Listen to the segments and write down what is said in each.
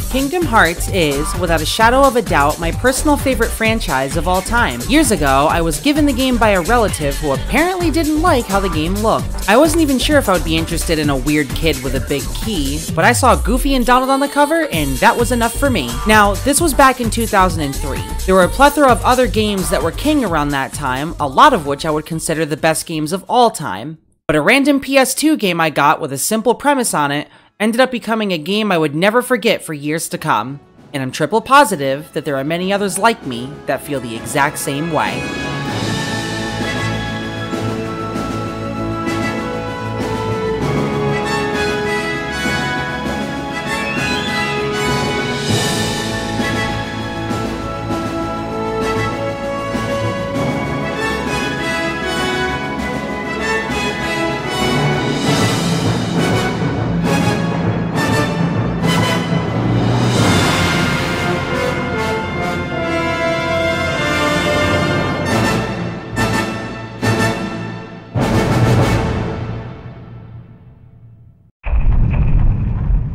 Kingdom Hearts is, without a shadow of a doubt, my personal favorite franchise of all time. Years ago, I was given the game by a relative who apparently didn't like how the game looked. I wasn't even sure if I would be interested in a weird kid with a big key, but I saw Goofy and Donald on the cover, and that was enough for me. Now, this was back in 2003. There were a plethora of other games that were king around that time, a lot of which I would consider the best games of all time. But a random PS2 game I got with a simple premise on it ended up becoming a game I would never forget for years to come. And I'm triple positive that there are many others like me that feel the exact same way.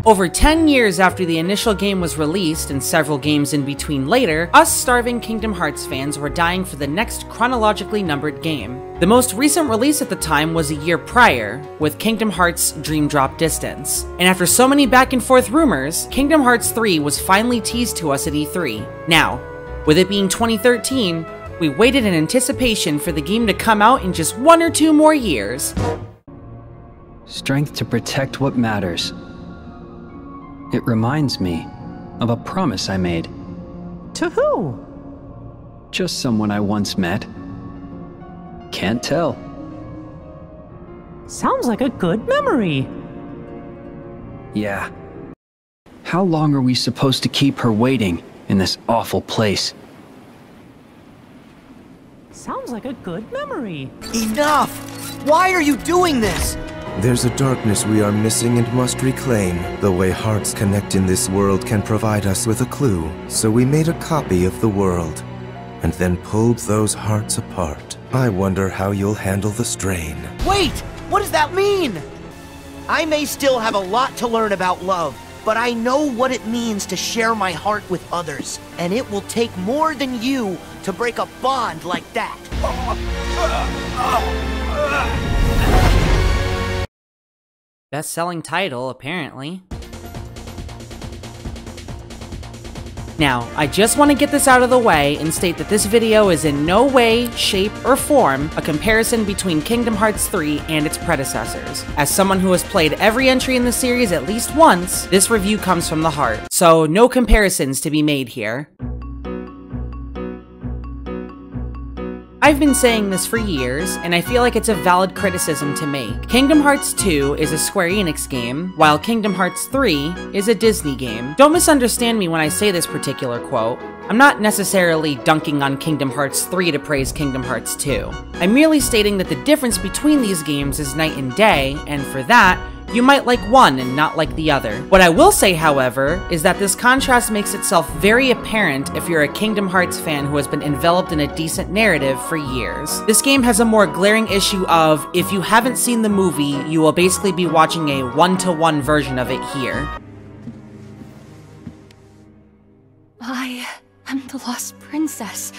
Over 10 years after the initial game was released, and several games in between later, us starving Kingdom Hearts fans were dying for the next chronologically numbered game. The most recent release at the time was a year prior, with Kingdom Hearts Dream Drop Distance. And after so many back and forth rumors, Kingdom Hearts 3 was finally teased to us at E3. Now, with it being 2013, we waited in anticipation for the game to come out in just 1 or 2 more years. Strength to protect what matters. It reminds me of a promise I made. To who? Just someone I once met. Can't tell. Sounds like a good memory. Yeah. How long are we supposed to keep her waiting in this awful place? Sounds like a good memory. Enough! Why are you doing this? There's a darkness we are missing and must reclaim. The way hearts connect in this world can provide us with a clue. So we made a copy of the world, and then pulled those hearts apart. I wonder how you'll handle the strain. Wait! What does that mean? I may still have a lot to learn about love, but I know what it means to share my heart with others. And it will take more than you to break a bond like that. Best-selling title, apparently. Now, I just want to get this out of the way and state that this video is in no way, shape, or form a comparison between Kingdom Hearts 3 and its predecessors. As someone who has played every entry in the series at least once, this review comes from the heart, so no comparisons to be made here. I've been saying this for years, and I feel like it's a valid criticism to make. Kingdom Hearts 2 is a Square Enix game, while Kingdom Hearts 3 is a Disney game. Don't misunderstand me when I say this particular quote. I'm not necessarily dunking on Kingdom Hearts 3 to praise Kingdom Hearts 2. I'm merely stating that the difference between these games is night and day, and for that, you might like one and not like the other. What I will say, however, is that this contrast makes itself very apparent if you're a Kingdom Hearts fan who has been enveloped in a decent narrative for years. This game has a more glaring issue of, if you haven't seen the movie, you will basically be watching a one-to-one version of it here. I am the lost princess.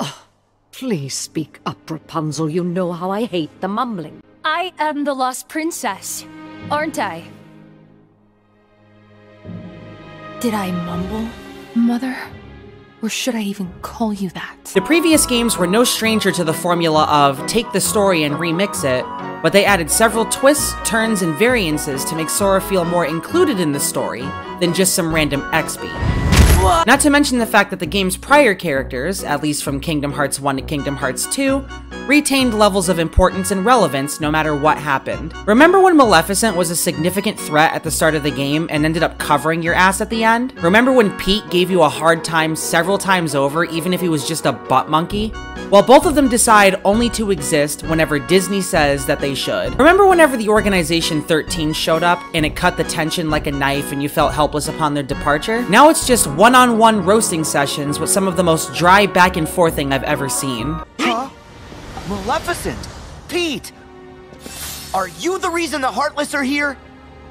Oh, please speak up, Rapunzel. You know how I hate the mumbling. I am the lost princess, aren't I? Did I mumble, Mother? Or should I even call you that? The previous games were no stranger to the formula of take the story and remix it, but they added several twists, turns, and variances to make Sora feel more included in the story than just some random XP. Not to mention the fact that the game's prior characters, at least from Kingdom Hearts 1 to Kingdom Hearts 2, retained levels of importance and relevance no matter what happened. Remember when Maleficent was a significant threat at the start of the game and ended up covering your ass at the end? Remember when Pete gave you a hard time several times over even if he was just a butt monkey? Well, both of them decide only to exist whenever Disney says that they should. Remember whenever the Organization 13 showed up and it cut the tension like a knife and you felt helpless upon their departure? Now it's just one-on-one roasting sessions with some of the most dry back and forthing I've ever seen. Huh? Maleficent! Pete! Are you the reason the Heartless are here?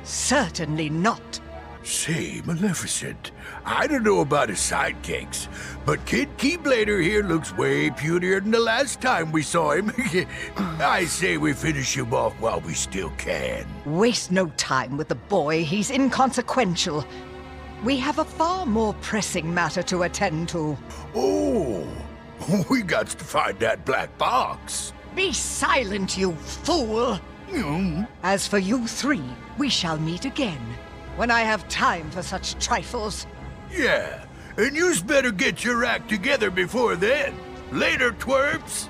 Certainly not. Say, Maleficent, I don't know about his sidekicks, but Kid Keyblader here looks way putier than the last time we saw him. I say we finish him off while we still can. Waste no time with the boy. He's inconsequential. We have a far more pressing matter to attend to. Oh, we got to find that black box. Be silent, you fool! As for you three, we shall meet again, when I have time for such trifles. Yeah, and you's better get your act together before then. Later, twerps!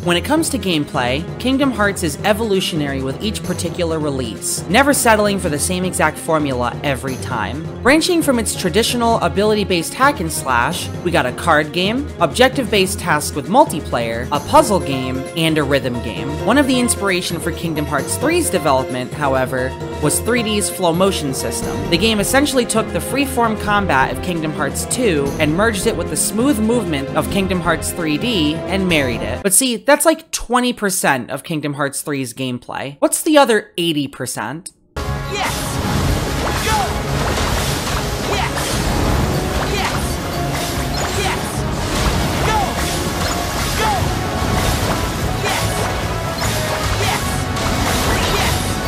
When it comes to gameplay, Kingdom Hearts is evolutionary with each particular release, never settling for the same exact formula every time. Branching from its traditional ability-based hack and slash, we got a card game, objective-based tasks with multiplayer, a puzzle game, and a rhythm game. One of the inspiration for Kingdom Hearts 3's development, however, was 3D's flow motion system. The game essentially took the freeform combat of Kingdom Hearts 2 and merged it with the smooth movement of Kingdom Hearts 3D and married it. But see, that's like 20% of Kingdom Hearts 3's gameplay. What's the other 80%? Yes! Go! Yes! Yes! Yes! Go! Go! Yes! Yes! Yes!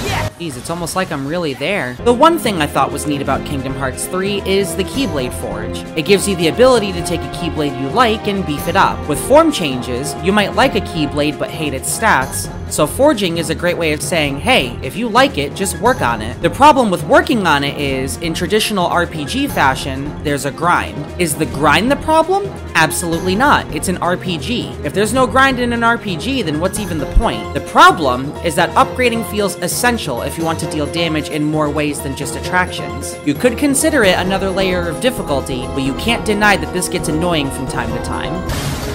Yes! Geez, it's almost like I'm really there. The one thing I thought was neat about Kingdom Hearts 3 is the Keyblade Forge. It gives you the ability to take a Keyblade you like and beef it up. With form changes, you might like a Keyblade but hate its stats, so forging is a great way of saying, hey, if you like it, just work on it. The problem with working on it is, in traditional RPG fashion, there's a grind. Is the grind the problem? Absolutely not. It's an RPG. If there's no grind in an RPG, then what's even the point? The problem is that upgrading feels essential if you want to deal damage in more ways than just attractions. You could consider it another layer of difficulty, but you can't deny that this gets annoying from time to time.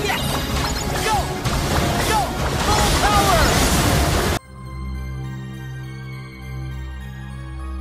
Yes! Go! Go! Full power!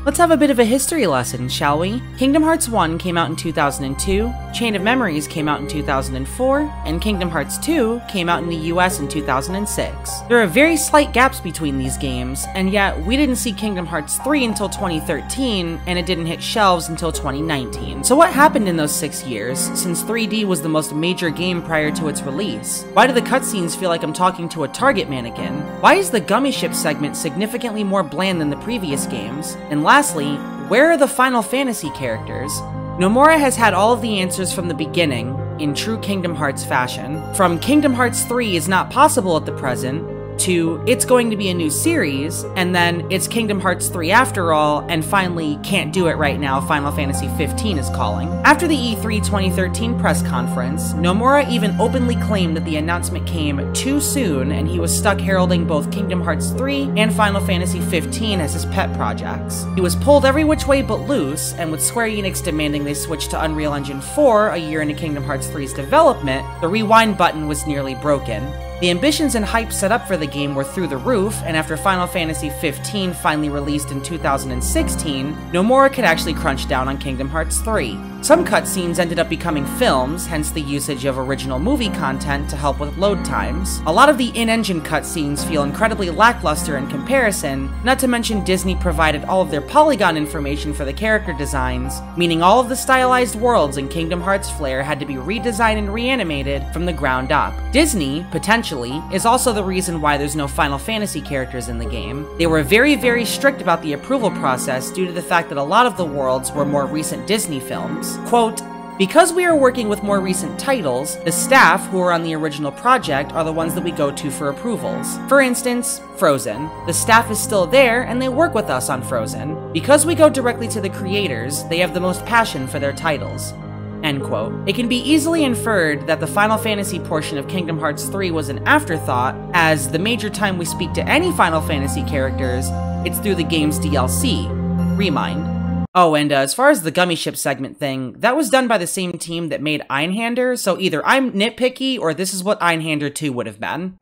Let's have a bit of a history lesson, shall we? Kingdom Hearts 1 came out in 2002, Chain of Memories came out in 2004, and Kingdom Hearts 2 came out in the US in 2006. There are very slight gaps between these games, and yet we didn't see Kingdom Hearts 3 until 2013, and it didn't hit shelves until 2019. So what happened in those 6 years, since 3D was the most major game prior to its release? Why do the cutscenes feel like I'm talking to a Target mannequin? Why is the Gummy Ship segment significantly more bland than the previous games? And lastly, where are the Final Fantasy characters? Nomura has had all of the answers from the beginning, in true Kingdom Hearts fashion. From Kingdom Hearts 3 is not possible at the present, to it's going to be a new series, and then it's Kingdom Hearts 3 after all, and finally can't do it right now, Final Fantasy 15 is calling. After the E3 2013 press conference, Nomura even openly claimed that the announcement came too soon and he was stuck heralding both Kingdom Hearts 3 and Final Fantasy 15 as his pet projects. He was pulled every which way but loose, and with Square Enix demanding they switch to Unreal Engine 4 a year into Kingdom Hearts 3's development, the rewind button was nearly broken. The ambitions and hype set up for the game were through the roof, and after Final Fantasy 15 finally released in 2016, Nomura could actually crunch down on Kingdom Hearts 3. Some cutscenes ended up becoming films, hence the usage of original movie content to help with load times. A lot of the in-engine cutscenes feel incredibly lackluster in comparison, not to mention Disney provided all of their polygon information for the character designs, meaning all of the stylized worlds in Kingdom Hearts Flair had to be redesigned and reanimated from the ground up. Disney, potentially, is also the reason why there's no Final Fantasy characters in the game. They were very strict about the approval process due to the fact that a lot of the worlds were more recent Disney films. Quote, "Because we are working with more recent titles, the staff who are on the original project are the ones that we go to for approvals. For instance, Frozen. The staff is still there and they work with us on Frozen. Because we go directly to the creators, they have the most passion for their titles." End quote. It can be easily inferred that the Final Fantasy portion of Kingdom Hearts 3 was an afterthought, as the major time we speak to any Final Fantasy characters, it's through the game's DLC, Remind. Oh, and as far as the Gummy Ship segment thing, that was done by the same team that made Einhander, so either I'm nitpicky or this is what Einhander 2 would have been.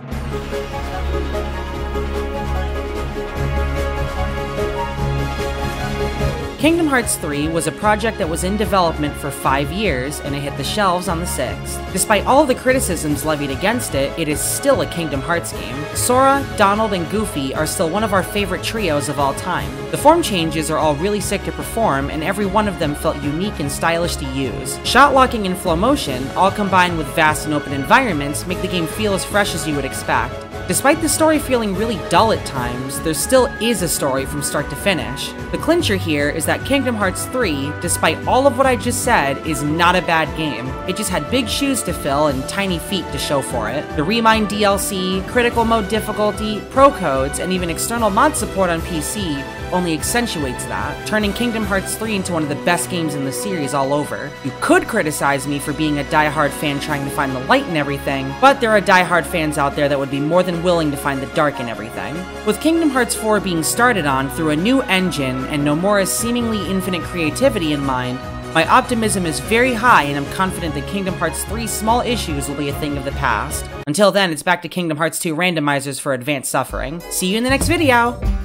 Kingdom Hearts 3 was a project that was in development for 5 years, and it hit the shelves on the 6th. Despite all the criticisms levied against it, it is still a Kingdom Hearts game. Sora, Donald, and Goofy are still one of our favorite trios of all time. The form changes are all really sick to perform, and every one of them felt unique and stylish to use. Shot locking and flow motion, all combined with vast and open environments, make the game feel as fresh as you would expect. Despite the story feeling really dull at times, there still is a story from start to finish. The clincher here is that Kingdom Hearts 3, despite all of what I just said, is not a bad game. It just had big shoes to fill and tiny feet to show for it. The Remind DLC, critical mode difficulty, pro codes, and even external mod support on PC only accentuates that, turning Kingdom Hearts 3 into one of the best games in the series all over. You could criticize me for being a diehard fan trying to find the light in everything, but there are diehard fans out there that would be more than willing to find the dark in everything. With Kingdom Hearts 4 being started on through a new engine and Nomura's seemingly infinite creativity in mind, my optimism is very high and I'm confident that Kingdom Hearts 3's small issues will be a thing of the past. Until then, it's back to Kingdom Hearts 2 randomizers for advanced suffering. See you in the next video!